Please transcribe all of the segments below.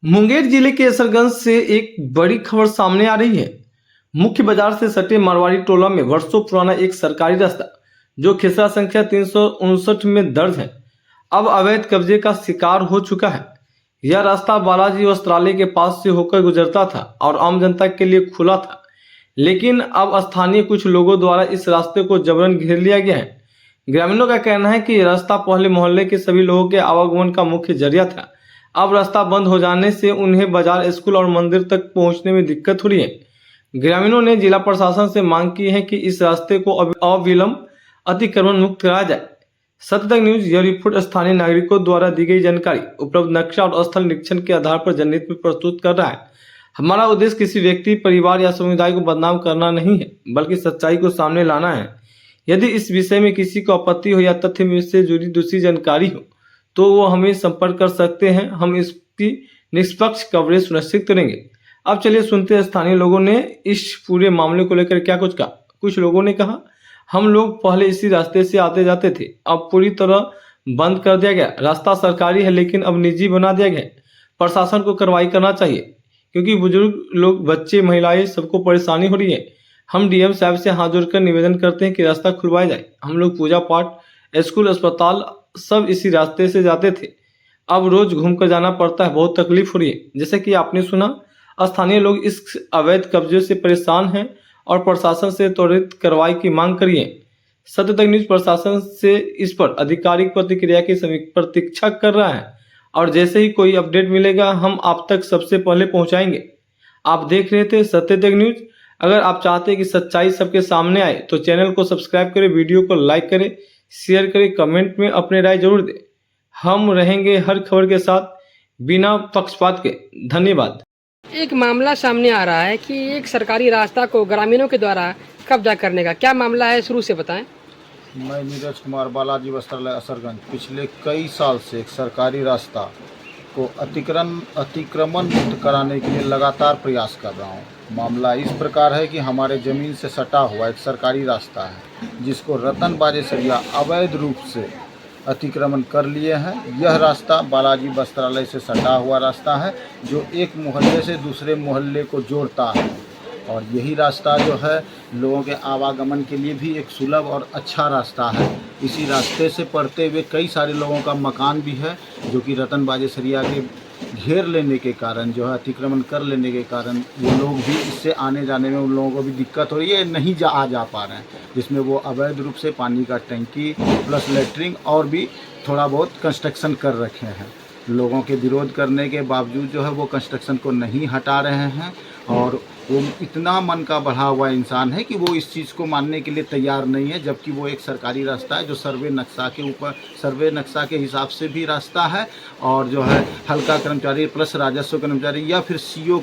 मुंगेर जिले के असरगंज से एक बड़ी खबर सामने आ रही है। मुख्य बाजार से सटे मारवाड़ी टोला में वर्षों पुराना एक सरकारी रास्ता जो खिसरा संख्या 359 में दर्ज है, अब अवैध कब्जे का शिकार हो चुका है। यह रास्ता बालाजी वस्त्रालय के पास से होकर गुजरता था और आम जनता के लिए खुला था, लेकिन अब स्थानीय कुछ लोगों द्वारा इस रास्ते को जबरन घेर लिया गया है। ग्रामीणों का कहना है कि यह रास्ता पहले मोहल्ले के सभी लोगों के आवागमन का मुख्य जरिया था। अब रास्ता बंद हो जाने से उन्हें बाजार, स्कूल और मंदिर तक पहुंचने में दिक्कत हो रही है। ग्रामीणों ने जिला प्रशासन से मांग की है कि इस रास्ते को अविलंब अतिक्रमण मुक्त कराया जाए। सत्य तक न्यूज यह रिपोर्ट स्थानीय नागरिकों द्वारा दी गई जानकारी, उपलब्ध नक्शा और स्थल निरीक्षण के आधार पर जनहित में प्रस्तुत कर रहा है। हमारा उद्देश्य किसी व्यक्ति, परिवार या समुदाय को बदनाम करना नहीं है, बल्कि सच्चाई को सामने लाना है। यदि इस विषय में किसी को आपत्ति हो या तथ्य से जुड़ी दूसरी जानकारी हो तो वो हमें संपर्क कर सकते हैं। हम इसकी निष्पक्ष कवरेज सुनिश्चित करेंगे। अब चलिए सुनते हैं स्थानीय लोगों ने इस पूरे मामले को लेकर क्या कुछ कहा। कुछ लोगों ने कहा, हम लोग पहले इसी रास्ते से आते जाते थे, अब पूरी तरह बंद कर दिया गया। रास्ता सरकारी है लेकिन अब निजी बना दिया गया। प्रशासन को कार्रवाई करना चाहिए क्योंकि बुजुर्ग लोग, बच्चे, महिलाएं सबको परेशानी हो रही है। हम डीएम साहब से हाथ जोड़कर निवेदन करते हैं कि रास्ता खुलवाया जाए। हम लोग पूजा पाठ, स्कूल, अस्पताल सब इसी रास्ते से जाते थे, अब रोज घूमकर जाना पड़ता है, बहुत तकलीफ हो रही है। जैसे कि आपने सुना, स्थानीय लोग इस अवैध कब्जे से परेशान हैं और प्रशासन से त्वरित कार्रवाई की मांग करिए। सत्य तक न्यूज प्रशासन से इस पर आधिकारिक प्रतिक्रिया की प्रतीक्षा कर रहा है और जैसे ही कोई अपडेट मिलेगा हम आप तक सबसे पहले पहुंचाएंगे। आप देख रहे थे सत्य तक न्यूज। अगर आप चाहते हैं कि सच्चाई सबके सामने आए तो चैनल को सब्सक्राइब करें, वीडियो को लाइक करें, शेयर करें, कमेंट में अपने राय जरूर दें। हम रहेंगे हर खबर के साथ बिना पक्षपात के। धन्यवाद। एक मामला सामने आ रहा है कि एक सरकारी रास्ता को ग्रामीणों के द्वारा कब्जा करने का क्या मामला है, शुरू से बताएं। मैं नीरज कुमार, बालाजी वस्त्रालय असरगंज, पिछले कई साल से एक सरकारी रास्ता को अतिक्रमण मुक्त कराने के लिए लगातार प्रयास कर रहा हूँ। मामला इस प्रकार है कि हमारे ज़मीन से सटा हुआ एक सरकारी रास्ता है जिसको रतन बाजेसरिया अवैध रूप से अतिक्रमण कर लिए हैं। यह रास्ता बालाजी वस्त्रालय से सटा हुआ रास्ता है जो एक मोहल्ले से दूसरे मोहल्ले को जोड़ता है और यही रास्ता जो है लोगों के आवागमन के लिए भी एक सुलभ और अच्छा रास्ता है। इसी रास्ते से पढ़ते हुए कई सारे लोगों का मकान भी है जो कि रतन बाजेसरिया के घेर लेने के कारण, जो है अतिक्रमण कर लेने के कारण, वो लोग भी इससे आने जाने में उन लोगों को भी दिक्कत हो रही है, नहीं आ जा पा रहे हैं, जिसमें वो अवैध रूप से पानी का टंकी प्लस लेटरिंग और भी थोड़ा बहुत कंस्ट्रक्शन कर रखे हैं। लोगों के विरोध करने के बावजूद जो है वो कंस्ट्रक्शन को नहीं हटा रहे हैं और वो इतना मन का बढ़ा हुआ इंसान है कि वो इस चीज़ को मानने के लिए तैयार नहीं है, जबकि वो एक सरकारी रास्ता है जो सर्वे नक्शा के हिसाब से भी रास्ता है और जो है हल्का कर्मचारी प्लस राजस्व कर्मचारी या फिर सीओ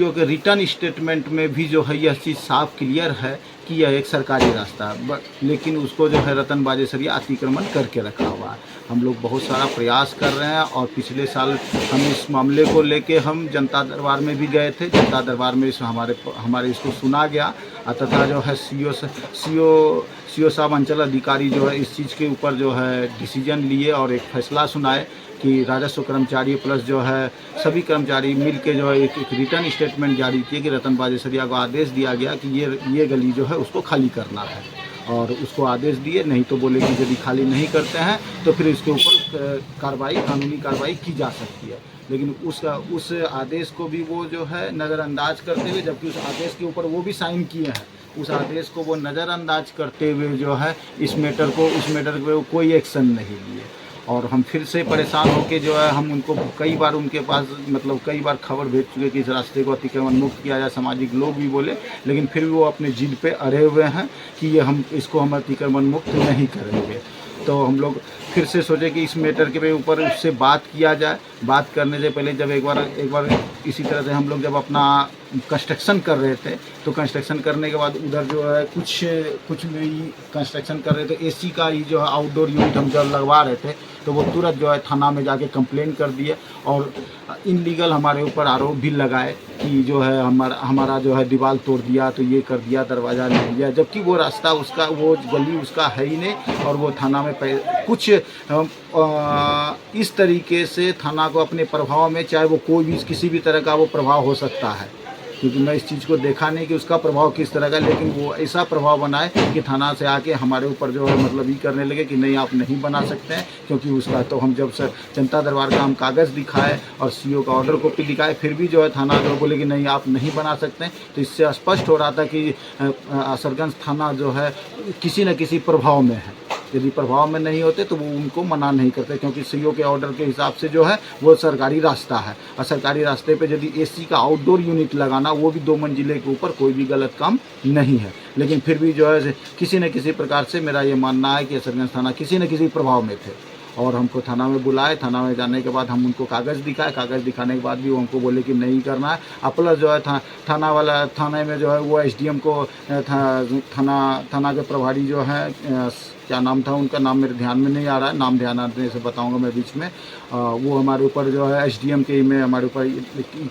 के रिटर्न स्टेटमेंट में भी जो है यह चीज़ साफ क्लियर है कि यह एक सरकारी रास्ता है, लेकिन उसको जो है रतन बाजेसरिया अतिक्रमण करके रखा हुआ है। हम लोग बहुत सारा प्रयास कर रहे हैं और पिछले साल हम इस मामले को लेके हम जनता दरबार में भी गए थे। जनता दरबार में हमारे इसको सुना गया तथा जो है सीओ साहब, अंचल अधिकारी जो है इस चीज़ के ऊपर जो है डिसीजन लिए और एक फैसला सुनाए कि राजस्व कर्मचारी प्लस जो है सभी कर्मचारी मिल के जो है एक रिटर्न स्टेटमेंट जारी किए कि रतन बाजेसरिया को आदेश दिया गया कि ये गली जो है उसको खाली करना है और उसको आदेश दिए। नहीं तो बोले कि यदि खाली नहीं करते हैं तो फिर इसके ऊपर कानूनी कार्रवाई की जा सकती है। लेकिन उस आदेश को भी वो जो है नज़रअंदाज करते हुए, जबकि उस आदेश के ऊपर वो भी साइन किए हैं, उस आदेश को वो नज़रअंदाज करते हुए जो है इस मैटर पे कोई एक्शन नहीं लिए और हम फिर से परेशान होकर जो है हम उनको कई बार उनके पास कई बार खबर भेज चुके कि इस रास्ते को अतिक्रमण मुक्त किया जाए। सामाजिक लोग भी बोले, लेकिन फिर भी वो अपने जिद पे अड़े हुए हैं कि हम अतिक्रमण मुक्त नहीं करेंगे। तो हम लोग फिर से सोचे कि इस मैटर के ऊपर उससे बात किया जाए। बात करने से पहले जब एक बार इसी तरह से हम लोग जब अपना कंस्ट्रक्शन कर रहे थे तो कंस्ट्रक्शन करने के बाद उधर जो है कुछ भी कंस्ट्रक्शन कर रहे थे, एसी का ही जो है आउटडोर यूनिट हम जब लगवा रहे थे तो वो तुरंत जो है थाना में जाके कंप्लेन कर दिए और इनलीगल हमारे ऊपर आरोप भी लगाए कि जो है हमारा जो है दीवार तोड़ दिया, तो ये कर दिया, दरवाज़ा ले लिया, जबकि वो रास्ता उसका, वो गली उसका है ही नहीं। और वो थाना में कुछ इस तरीके से थाना को अपने प्रभाव में, चाहे वो कोई भी किसी भी तरह का वो प्रभाव हो सकता है, क्योंकि मैं इस चीज़ को देखा नहीं कि उसका प्रभाव किस तरह का, लेकिन वो ऐसा प्रभाव बनाए कि थाना से आके हमारे ऊपर जो है मतलब ये करने लगे कि नहीं आप नहीं बना सकते हैं, क्योंकि उसका तो हम जब सर जनता दरबार का हम कागज़ दिखाए और सीओ का ऑर्डर कॉपी दिखाए, फिर भी जो है थाना जो बोले कि नहीं आप नहीं बना सकते हैं। तो इससे स्पष्ट हो रहा था कि असरगंज थाना जो है किसी न किसी प्रभाव में है। यदि प्रभाव में नहीं होते तो वो उनको मना नहीं करते, क्योंकि सीओ के ऑर्डर के हिसाब से जो है वो सरकारी रास्ता है, और सरकारी रास्ते पे यदि एसी का आउटडोर यूनिट लगाना, वो भी 2 मंजिले के ऊपर, कोई भी गलत काम नहीं है। लेकिन फिर भी जो है किसी न किसी प्रकार से मेरा ये मानना है कि असरगंज थाना किसी न किसी प्रभाव में थे। और हमको थाना में बुलाए, थाना में जाने के बाद हम उनको कागज़ दिखाए, कागज़ दिखाने के बाद भी वो हमको बोले कि नहीं करना है। प्लस जो है थाने में जो है वो एसडीएम को थाना के प्रभारी जो है, क्या नाम था उनका, नाम मेरे ध्यान में नहीं आ रहा है, नाम ध्यान आने से बताऊंगा मैं बीच में। वो हमारे ऊपर जो है एसडीएम के में हमारे ऊपर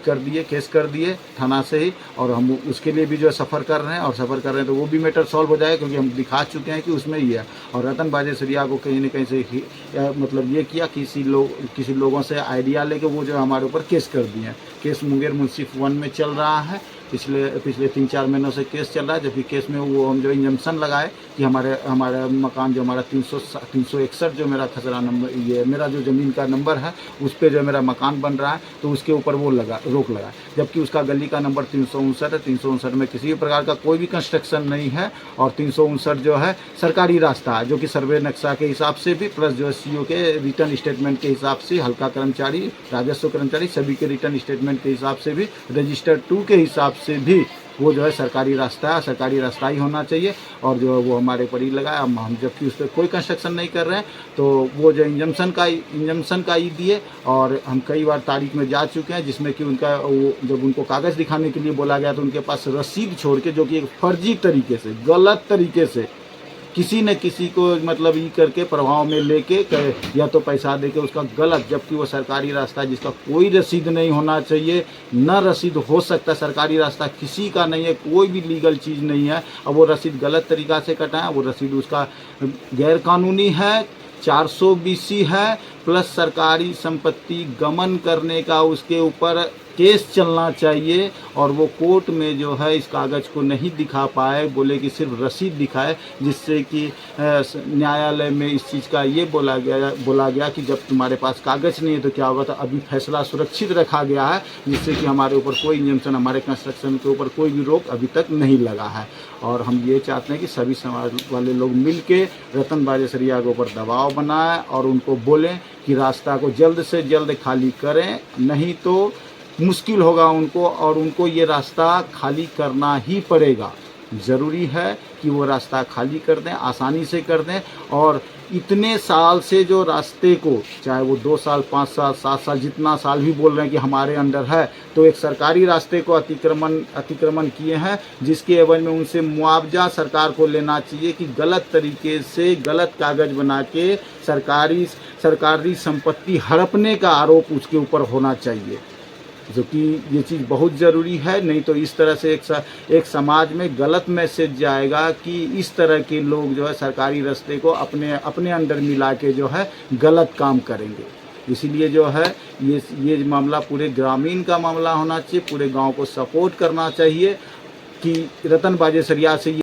कर दिए, केस कर दिए थाना से ही, और हम उसके लिए भी जो है सफ़र कर रहे हैं तो वो भी मैटर सॉल्व हो जाएगा, क्योंकि हम दिखा चुके हैं कि उसमें ही है। और रतन बाजेसरिया को कहीं न कहीं से मतलब ये किया, किसी लोगों से आइडिया लेके वो जो हमारे ऊपर केस कर दिए हैं। केस मुंगेर मुंसिफ 1 में चल रहा है, पिछले 3-4 महीनों से केस चल रहा है। जबकि केस में वो हम जो इंजम्पशन लगाए कि हमारा मकान जो हमारा 361 जो मेरा खसरा नंबर, ये मेरा जो ज़मीन का नंबर है, उस पर जो मेरा मकान बन रहा है, तो उसके ऊपर वो रोक लगा, जबकि उसका गली का नंबर 359 है। 359 में किसी भी प्रकार का कोई भी कंस्ट्रक्शन नहीं है, और 359 जो है सरकारी रास्ता है, जो कि सर्वे नक्शा के हिसाब से भी, प्लस जो है सीओ के रिटर्न स्टेटमेंट के हिसाब से, हल्का कर्मचारी, राजस्व कर्मचारी सभी के रिटर्न स्टेटमेंट के हिसाब से भी, रजिस्टर 2 के हिसाब से भी वो जो है सरकारी रास्ता है, सरकारी रास्ता ही होना चाहिए। और जो वो हमारे ऊपर ही लगाया, हम जबकि उस पर कोई कंस्ट्रक्शन नहीं कर रहे हैं, तो वो जो इंजम्पशन का ही दिए। और हम कई बार तारीख में जा चुके हैं, जिसमें कि उनका वो जब उनको कागज़ दिखाने के लिए बोला गया तो उनके पास रसीद छोड़ के, जो कि एक फर्जी तरीके से, गलत तरीके से किसी न किसी को मतलब ये करके प्रभाव में लेके या तो पैसा देके उसका गलत, जबकि वो सरकारी रास्ता है जिसका कोई रसीद नहीं होना चाहिए, न रसीद हो सकता। सरकारी रास्ता किसी का नहीं है, कोई भी लीगल चीज़ नहीं है। अब वो रसीद गलत तरीक़ा से कटाएं, वो रसीद उसका गैरकानूनी है, 420 है, प्लस सरकारी संपत्ति गमन करने का उसके ऊपर केस चलना चाहिए। और वो कोर्ट में जो है इस कागज़ को नहीं दिखा पाए, बोले कि सिर्फ रसीद दिखाए, जिससे कि न्यायालय में इस चीज़ का ये बोला गया कि जब तुम्हारे पास कागज़ नहीं है तो क्या होगा। तो अभी फैसला सुरक्षित रखा गया है, जिससे कि हमारे ऊपर कोई इंजम्पशन, हमारे कंस्ट्रक्शन के ऊपर कोई भी रोक अभी तक नहीं लगा है। और हम ये चाहते हैं कि सभी समाज वाले लोग मिल के रतन बाजेसरिया के ऊपर दबाव बनाएं और उनको बोलें कि रास्ता को जल्द से जल्द खाली करें, नहीं तो मुश्किल होगा उनको, और उनको ये रास्ता खाली करना ही पड़ेगा। ज़रूरी है कि वो रास्ता खाली कर दें, आसानी से कर दें। और इतने साल से जो रास्ते को, चाहे वो 2 साल, 5 साल, 7 साल, जितना साल भी बोल रहे हैं कि हमारे अंडर है, तो एक सरकारी रास्ते को अतिक्रमण किए हैं, जिसके एवज में उनसे मुआवजा सरकार को लेना चाहिए कि गलत तरीके से गलत कागज़ बना के सरकारी संपत्ति हड़पने का आरोप उसके ऊपर होना चाहिए, जो कि ये चीज़ बहुत ज़रूरी है। नहीं तो इस तरह से एक समाज में गलत मैसेज जाएगा कि इस तरह के लोग जो है सरकारी रास्ते को अपने अंडर मिला के जो है गलत काम करेंगे। इसीलिए जो है ये मामला पूरे ग्रामीण का मामला होना चाहिए, पूरे गांव को सपोर्ट करना चाहिए कि रतन बाजेसरिया से